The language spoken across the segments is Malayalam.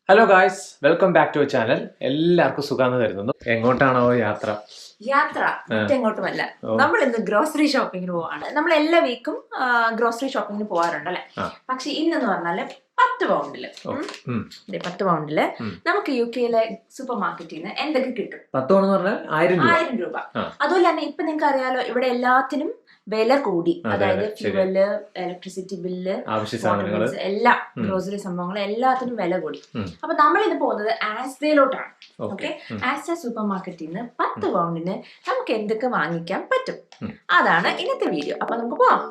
Hello guys, welcome back to channel. എല്ലാവർക്കും സുഖാന്ന് കരുതുന്നു. എങ്ങോട്ടാണോ യാത്ര? എങ്ങോട്ടുമല്ല, നമ്മൾ ഇന്ന് ഗ്രോസറി ഷോപ്പിങ്ങിന് പോവാണ്. നമ്മൾ എല്ലാ വീക്കും ഗ്രോസറി ഷോപ്പിങ്ങിന് പോവാറുണ്ട് അല്ലെ. പക്ഷെ ഇന്നെന്ന് പറഞ്ഞാല് 10 പൗണ്ടില് നമുക്ക് UK സൂപ്പർ മാർക്കറ്റിൽ നിന്ന് എന്തൊക്കെ കിട്ടും? 1000 രൂപ. അതുപോലെ തന്നെ ഇപ്പൊ നിങ്ങൾക്ക് അറിയാലോ, ഇവിടെ എല്ലാത്തിനും വില കൂടി. അതായത് ഫ്യൂവല്, ഇലക്ട്രിസിറ്റി ബില്ല്, എല്ലാം ഗ്രോസറി സംഭവങ്ങൾ എല്ലാത്തിനും വില കൂടി. അപ്പൊ നമ്മൾ ഇന്ന് പോകുന്നത് ആസ്ഡേയിലോട്ടാണ്. ഓക്കെ, ആസ്ഡേ സൂപ്പർ മാർക്കറ്റിൽ നിന്ന് 10 പൗണ്ടിന് നമുക്ക് എന്തൊക്കെ വാങ്ങിക്കാൻ പറ്റും, അതാണ് ഇന്നത്തെ വീഡിയോ. അപ്പൊ നമുക്ക് പോവാം.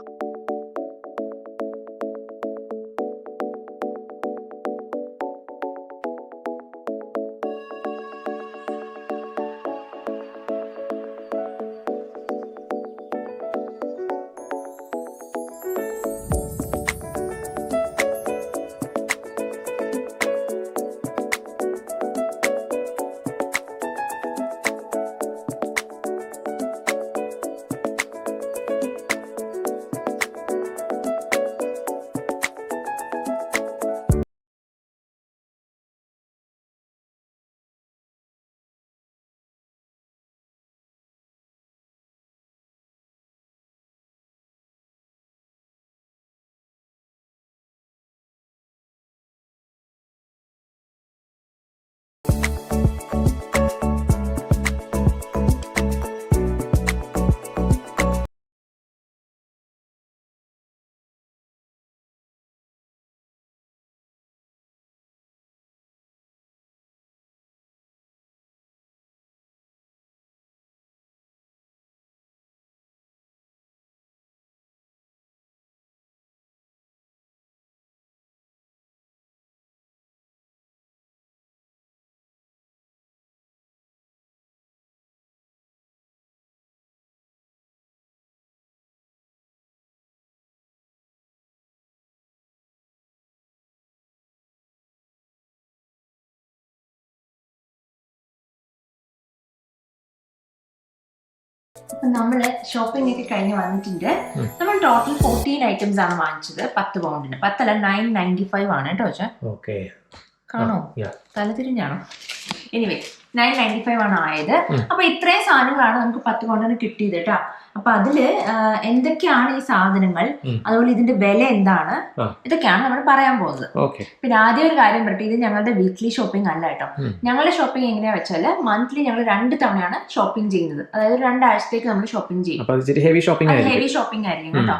നമ്മള് ഷോപ്പിംഗ് ഒക്കെ കഴിഞ്ഞ് വന്നിട്ടുണ്ട്. നമ്മൾ ടോട്ടൽ 14 ഐറ്റംസ് ആണ് വാങ്ങിച്ചത് 10 പൗണ്ടിന്. 10 അല്ല, 9.95 ആണ് കേട്ടോ. കാണോ, തലതിരിഞ്ഞാണോ? എനിവേ 9.95 ആണ് ആയത്. അപ്പൊ ഇത്രയും സാധനങ്ങളാണ് നമുക്ക് 10 പൗണ്ടിന് കിട്ടിയത് കേട്ടോ. അപ്പൊ അതില് എന്തൊക്കെയാണ് ഈ സാധനങ്ങൾ, അതുപോലെ ഇതിന്റെ വില എന്താണ്, ഇതൊക്കെയാണ് നമ്മൾ പറയാൻ പോകുന്നത്. പിന്നെ ആദ്യം ഒരു കാര്യം പറയട്ടെ, ഇത് ഞങ്ങളുടെ വീക്ക്ലി ഷോപ്പിംഗ് അല്ല കേട്ടോ. ഞങ്ങളുടെ ഷോപ്പിംഗ് എങ്ങനെയാ വെച്ചാൽ മന്ത്ലി ഞങ്ങൾ 2 തവണയാണ് ഷോപ്പിംഗ് ചെയ്യുന്നത്. അതായത് 2 ആഴ്ചത്തേക്ക് നമ്മൾ ഷോപ്പിംഗ് ചെയ്യും. ഹെവി ഷോപ്പിംഗ് ആയിരിക്കും കേട്ടോ.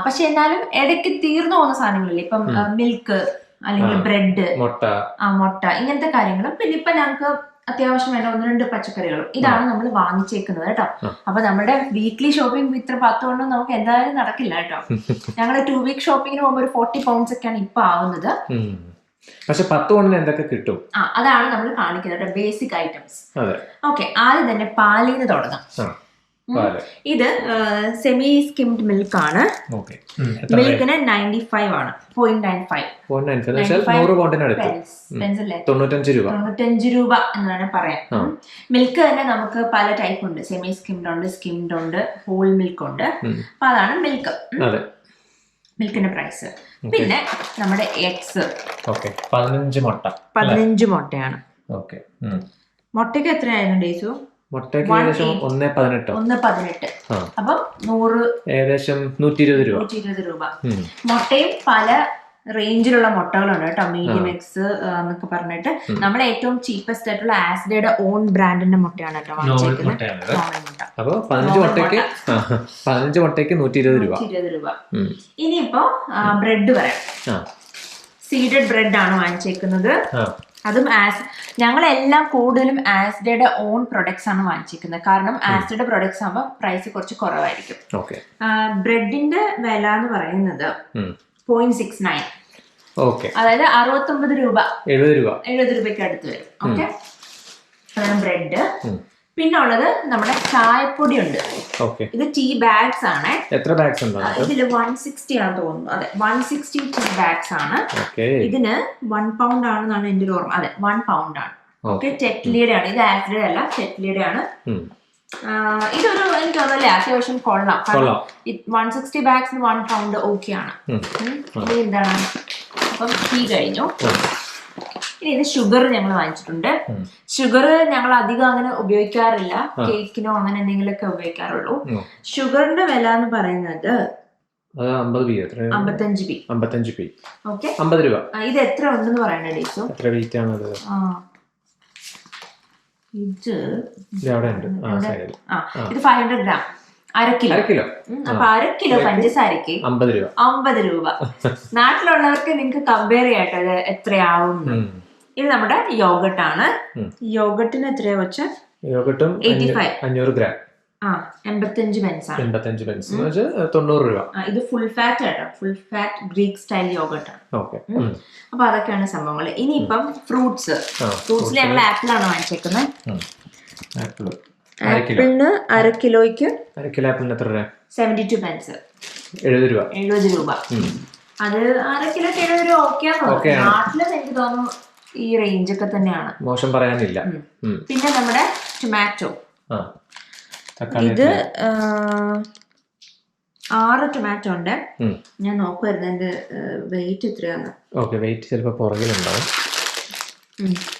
പക്ഷെ എന്നാലും ഇടയ്ക്ക് തീർന്നു പോകുന്ന സാധനങ്ങളില്ലേ, ഇപ്പം മിൽക്ക് അല്ലെങ്കിൽ ബ്രെഡ്, മുട്ട, ഇങ്ങനത്തെ കാര്യങ്ങളും. പിന്നെ ഇപ്പൊ ഞങ്ങൾക്ക് അത്യാവശ്യം വേണ്ട 1-2 പച്ചക്കറികളും ഇതാണ് നമ്മൾ വാങ്ങിച്ചേക്കുന്നത് കേട്ടോ. അപ്പൊ നമ്മുടെ വീക്ക്ലി ഷോപ്പിംഗ് ഇത്ര 10 കൊണ്ടൊന്നും നമുക്ക് എന്തായാലും നടക്കില്ല കേട്ടോ. ഞങ്ങൾ 2 വീക്ക് ഷോപ്പിങ്ങിന് പോകുമ്പോൾ ഒരു 40 പൗണ്ട്സ് ഒക്കെയാണ് ഇപ്പൊ ആവുന്നത്. പക്ഷെ 10 കൊണ്ടിന് എന്തൊക്കെ കിട്ടും, അതാണ് നമ്മൾ കാണിക്കുന്നത്, ബേസിക് ഐറ്റംസ്. ഓക്കെ, ആദ്യം തന്നെ പാലിന്ന് തുടങ്ങാം. ഇത് സെമി സ്കിംഡ് മിൽക്ക് ആണ്. മിൽക്കിന് 95 ആണ്, 0.95 95 രൂപ എന്നാണ് പറയാം. മിൽക്ക് തന്നെ നമുക്ക് പല ടൈപ്പ് ഉണ്ട്. സെമി സ്കിംഡ് ഉണ്ട്, സ്കിംഡ് ഉണ്ട്, ഹോൾ മിൽക്ക് ഉണ്ട്. അപ്പൊ അതാണ് മിൽക്ക്, മിൽക്കിന്റെ പ്രൈസ്. പിന്നെ നമ്മുടെ എഗ്സ് 15 മുട്ടയാണ്. മുട്ടയ്ക്ക് എത്രയായിരുന്നു ഡേയ്സു? മുട്ടയ്ക്ക് ഏകദേശം 1.18. അപ്പം 100 ഏകദേശം 120 രൂപ. മുട്ടയും പല റേഞ്ചിലുള്ള മുട്ടകളുണ്ട് കേട്ടോ. മീഡിയം എക്സ് എന്നൊക്കെ പറഞ്ഞിട്ട് നമ്മൾ ഏറ്റവും ചീപ്പസ്റ്റ് ആയിട്ടുള്ള ആസ്ഡയുടെ ഓൺ ബ്രാൻഡിന്റെ മുട്ടയാണ് കേട്ടോ വാങ്ങിച്ചേക്കുന്നത്. അപ്പൊ 15 മുട്ടയ്ക്ക് 120 രൂപ. ഇനിയിപ്പോ ബ്രെഡ് പറയാം. സീഡഡ് ബ്രെഡ് ആണ് വാങ്ങിച്ചേക്കുന്നത്. അതും ഞങ്ങളെല്ലാം കൂടുതലും ആസ്ഡയുടെ ഓൺ പ്രൊഡക്ട്സ് ആണ് വാങ്ങിച്ചിരിക്കുന്നത്. കാരണം ആസ്ഡയുടെ പ്രൊഡക്ട്സ് ആകുമ്പോൾ പ്രൈസ് കുറച്ച് കുറവായിരിക്കും. ബ്രെഡിന്റെ വില എന്ന് പറയുന്നത് 0.69, അതായത് 69 രൂപ, 70 രൂപയ്ക്ക് അടുത്ത് വരും. ഓക്കെ, അതാണ് ബ്രെഡ്. പിന്നെ ഉള്ളത് നമ്മുടെ ചായപ്പൊടി ഉണ്ട്. ഇത് ടീ ബാഗ്സ് ആണ്. എത്ര ബാഗ്സ് ഉണ്ട് ഇതില്? 160 ആണെന്ന് തോന്നുന്നു. അതെ, 160 ടീ ബാഗ്സ് ആണ്. ഇതിന് 1 പൗണ്ട് ആണെന്നാണ് എന്റെ ഒരു ഓർമ്മ. അതെ, 1 പൗണ്ട് ആണ്. ഓക്കെ, ടെറ്റ്ലിയുടെ ആണ്. ഇത് ആസ്ഡയുടെ അല്ല, ടെറ്റ്ലിയുടെ ആണ്. ഇതൊരു എനിക്ക് തോന്നുന്നല്ലേ അത്യാവശ്യം കൊള്ളാം. 160 ബാഗ്സിന് 1 പൗണ്ട് ഓക്കെ ആണ്. ഇത് എന്താണ്? അപ്പം ടീ കഴിഞ്ഞു. ഇനി ഇത് ഷുഗർ ഞങ്ങൾ വാങ്ങിച്ചിട്ടുണ്ട്. ഷുഗർ ഞങ്ങൾ അധികം അങ്ങനെ ഉപയോഗിക്കാറില്ല, കേക്കിനോ അങ്ങനെ എന്തെങ്കിലുമൊക്കെ ഉപയോഗിക്കാറുള്ളൂ. ഷുഗറിന്റെ വില എന്ന് പറയുന്നത് 55p. ഓക്കെ, 50 രൂപ. ഇത് എത്ര ഉണ്ടെന്ന് പറയണേ ഡേസോ? എത്ര വെയിറ്റ് ആണത്? ഇത് 500 ഗ്രാം, 1/2 കിലോ. അപ്പൊ 1/2 കിലോ പഞ്ചസാരക്ക് 50 രൂപ. നാട്ടിലുള്ളവർക്ക് നിങ്ങൾക്ക് കമ്പയർ ചെയ്യട്ടെ ഇത് എത്രയാവും. ഇത് നമ്മുടെ യോഗട്ട് ആണ്. യോഗട്ടിന് എത്രയാ വെച്ചാൽ 500 ഗ്രാം 85 പെൻസ് ആണ്. 85 പെൻസ് 90 രൂപ. ഇത് ഫുൾ ഫാറ്റ് ആട്ടോ, full fat Greek style yoghurt ആണ്. അപ്പൊ അതൊക്കെയാണ് സംഭവങ്ങൾ. ഇനിയിപ്പം ഫ്രൂട്ട്സിൽ ഞങ്ങൾ ആപ്പിൾ ആണ് വാങ്ങിച്ചേക്കുന്നത്. ആപ്പിളിന് 1/2 കിലോയ്ക്ക് 72 പെൻസ്, 70 രൂപ. അത് 1/2 കിലോക്ക് 70 രൂപ ഓക്കെ. നാട്ടില് എനിക്ക് തോന്നുന്നു ഈ റേഞ്ച് ഒക്കെ തന്നെയാണ്, മോശം പറയാനില്ല. പിന്നെ നമ്മുടെ ടൊമാറ്റോ, ഇത് 6 ടൊമാറ്റോ ഉണ്ട്. ഞാൻ നോക്കുമായിരുന്നു എന്റെ വെയിറ്റ് എത്രയാണ്. വെയിറ്റ് ചിലപ്പോൾ പുറകിലുണ്ടാവും.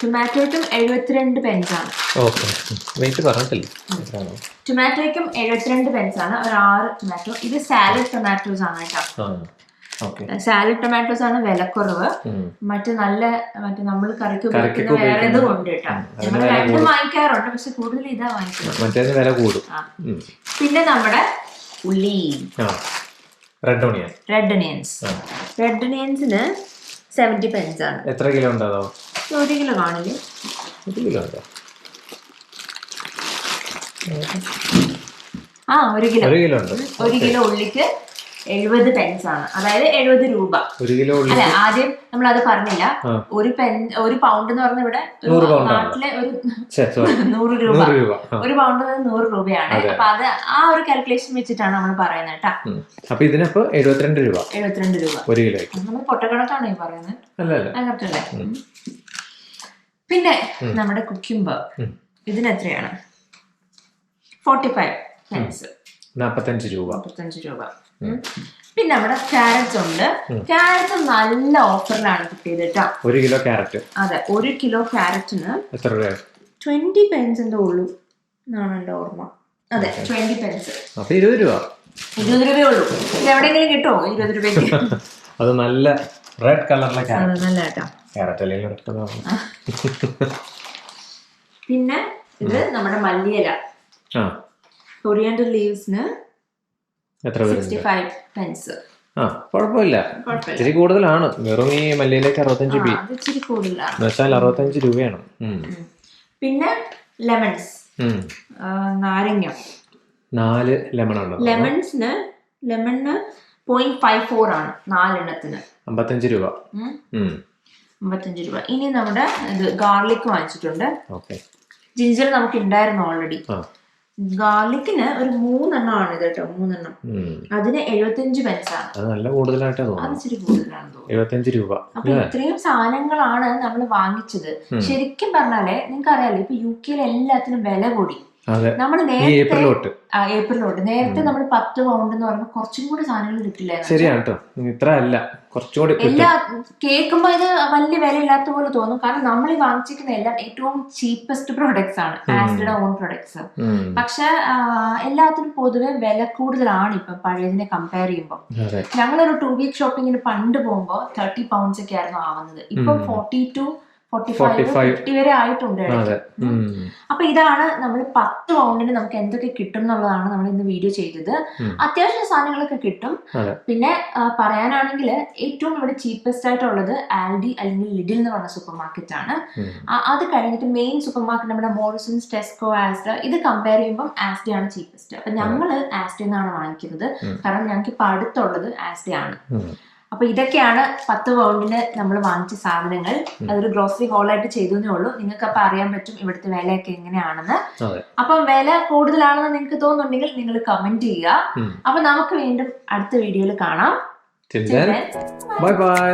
ടൊമാറ്റോയ്ക്കും 72 പെൻസ് ആണ്. ടൊമാറ്റോയ്ക്കും 72 പെൻസ് ആണ്, ഒരു 6 ടൊമാറ്റോ. ഇത് സാലഡ് ടൊമാറ്റോസ് ആണ് കേട്ടോ. സാലഡ് ടൊമാറ്റോസ് ആണ് വിലക്കുറവ്. മറ്റേ നമ്മൾ കറിക്ക് ഉപയോഗിക്കുന്ന വേറെ ഇതും ഉണ്ട് കേട്ടോ. ഞങ്ങൾ രണ്ടും വാങ്ങിക്കാറുണ്ട്, പക്ഷെ കൂടുതൽ ഇതാ വാങ്ങിക്കുന്നത്. പിന്നെ നമ്മുടെ ഉള്ളി, റെഡ് ഒണിയൻസിന് 70 പെൻസ് ആണ്. എത്ര കിലോ ഉണ്ടാവോ? 1 കിലോ കാണില്ലേ? 1 കിലോ ഉണ്ട്. 1 കിലോ ഉള്ളിക്ക് 70 പെൻസ് ആണ്, അതായത് 70 രൂപ. അല്ല, ആദ്യം നമ്മൾ അത് പറഞ്ഞില്ല. ഒരു പൗണ്ട് എന്ന് പറഞ്ഞ ഇവിടെ നാട്ടിലെ ഒരു 100 രൂപ. ഒരു പൗണ്ട് 100 രൂപയാണ്. അപ്പൊ അത് ആ ഒരു കാൽക്കുലേഷൻ വെച്ചിട്ടാണ് നമ്മൾ പറയുന്നത് കേട്ടോ. അപ്പൊ ഇതിനപ്പോ 72 രൂപ. 72 രൂപ 1 കിലോ. നമ്മൾ പൊട്ടക്കണക്കാണ് ഈ പറയുന്നത്, കറക്റ്റല്ലേ? പിന്നെ നമ്മുടെ കുക്കുംബർ, ഇതിന് എത്രയാണ്? 45 പെൻസ്, 45 രൂപ. പിന്നെ നമ്മുടെ ക്യാരറ്റ് ഉണ്ട്. ക്യാരറ്റ് നല്ല ഓഫറിലാണ് കിട്ടിയത് കേട്ടോ. 1 കിലോ ക്യാരറ്റ്. അതെ, 1 കിലോ ക്യാരറ്റിന് 20 പെൻസ് എന്തോ ഉള്ളൂ എന്നാണ് എന്റെ ഓർമ്മ. അതെ, 20 പെൻസ്. 20 രൂപ. 20 രൂപയേ ഉള്ളൂ. ഇത് എവിടെയെങ്കിലും കിട്ടുമോ 20 രൂപയ്ക്ക്? അത് നല്ല റെഡ് കളറിലെ നല്ല കേട്ടോ. പിന്നെ ഇത് നമ്മുടെ മല്ലിയില, കൊറിയാൻഡർ ലീവ്സിന് 65 പെൻസ്. കുഴപ്പമില്ല, ഇച്ചിരി കൂടുതലാണ്. വെറും ഈ മല്ലിയിലേക്ക് 65p, ഇച്ചിരി കൂടുതലാണ്, 65 രൂപയാണ്. പിന്നെ ലെമൺസ്, നാരങ്ങ 4 ലെമണിന് 0.54 ആണ് 4 എണ്ണത്തിന്. 55 രൂപ. 55 രൂപ. ഇനി നമ്മുടെ ഇത് ഗാർലിക് വാങ്ങിച്ചിട്ടുണ്ട്. ജിഞ്ചർ നമുക്ക് ഉണ്ടായിരുന്നു ഓൾറെഡി. ഗാർലിക്കിന് ഒരു 3 എണ്ണമാണ് ഇത് കേട്ടോ, 3 എണ്ണം. അതിന് 75 പെൻസ് ആണ്. അത് നല്ല കൂടുതലായിട്ടാണ് തോന്നുന്നത്. അത് ഇച്ചിരി കൂടുതലാണ് തോന്നുന്നത്. 75 രൂപ. അപ്പൊ ഇത്രയും സാധനങ്ങളാണ് നമ്മൾ വാങ്ങിച്ചത്. ശരിക്കും പറഞ്ഞാലേ നിങ്ങൾക്ക് അറിയാലോ, ഇപ്പൊ UK എല്ലാത്തിനും വില കൂടി. നമ്മൾ ഏപ്രിലോട്ട് നേരത്തെ നമ്മൾ 10 പൗണ്ട് എന്ന് പറയുമ്പോൾ കുറച്ചും കൂടി സാധനങ്ങൾ കിട്ടില്ലായിരുന്നു. ശരിയാണ് കേട്ടോ, ഇത്ര അല്ല, കുറച്ചുകൂടി. എല്ലാ കേൾക്കുമ്പോ ഇത് വലിയ വില ഇല്ലാത്ത പോലെ തോന്നും. കാരണം നമ്മൾ ഈ വാങ്ങിച്ചിരിക്കുന്ന എല്ലാം ഏറ്റവും ചീപ്പസ്റ്റ് പ്രൊഡക്ട്സ് ആണ്, ആസ്ഡയുടെ ഓൺ പ്രൊഡക്ട്സ്. പക്ഷെ എല്ലാത്തിനും പൊതുവെ വില കൂടുതലാണ് ഇപ്പൊ പഴയതിനെ കമ്പയർ ചെയ്യുമ്പോൾ. ഞങ്ങളൊരു 2 വീക്ക് ഷോപ്പിങ്ങിന് പണ്ട് പോകുമ്പോൾ 30 പൗണ്ട്സ് ഒക്കെ ആയിരുന്നു ആവുന്നത്. ഇപ്പൊ 40 to 45, 50 വരെ ആയിട്ടുണ്ട്. അപ്പൊ ഇതാണ് നമ്മൾ 10 പൗണ്ടിന് നമുക്ക് എന്തൊക്കെ കിട്ടും എന്നുള്ളതാണ് നമ്മൾ ഇന്ന് വീഡിയോ ചെയ്തത്. അത്യാവശ്യം സാധനങ്ങളൊക്കെ കിട്ടും. പിന്നെ പറയാനാണെങ്കിൽ ഏറ്റവും ഇവിടെ ചീപ്പസ്റ്റ് ആയിട്ടുള്ളത് ആൽഡി അല്ലെങ്കിൽ ലിഡിൽ എന്ന് പറഞ്ഞ സൂപ്പർ മാർക്കറ്റ് ആണ്. അത് കഴിഞ്ഞിട്ട് മെയിൻ സൂപ്പർ മാർക്കറ്റ് നമ്മുടെ മോറിസൺസ്, ടെസ്കോ, ആസ്ഡ. ഇത് കമ്പയർ ചെയ്യുമ്പോൾ ആസ്ഡ ആണ് ചീപ്പസ്റ്റ്. അപ്പൊ ഞങ്ങള് ആസ്ഡ എന്നാണ് വാങ്ങിക്കുന്നത്, കാരണം ഞങ്ങൾക്ക് ഇപ്പൊ അടുത്തുള്ളത് ആസ്ഡ ആണ്. അപ്പൊ ഇതൊക്കെയാണ് 10 പൗണ്ടിന് നമ്മൾ വാങ്ങിച്ച സാധനങ്ങൾ. അതൊരു ഗ്രോസറി ഹോളായിട്ട് ചെയ്തേ ഉള്ളൂ. നിങ്ങൾക്ക് അപ്പൊ അറിയാൻ പറ്റും ഇവിടുത്തെ വിലയൊക്കെ എങ്ങനെയാണെന്ന്. അപ്പം വില കൂടുതലാണെന്ന് നിങ്ങൾക്ക് തോന്നുന്നുണ്ടെങ്കിൽ നിങ്ങൾ കമന്റ് ചെയ്യുക. അപ്പൊ നമുക്ക് വീണ്ടും അടുത്ത വീഡിയോയിൽ കാണാം. Bye bye.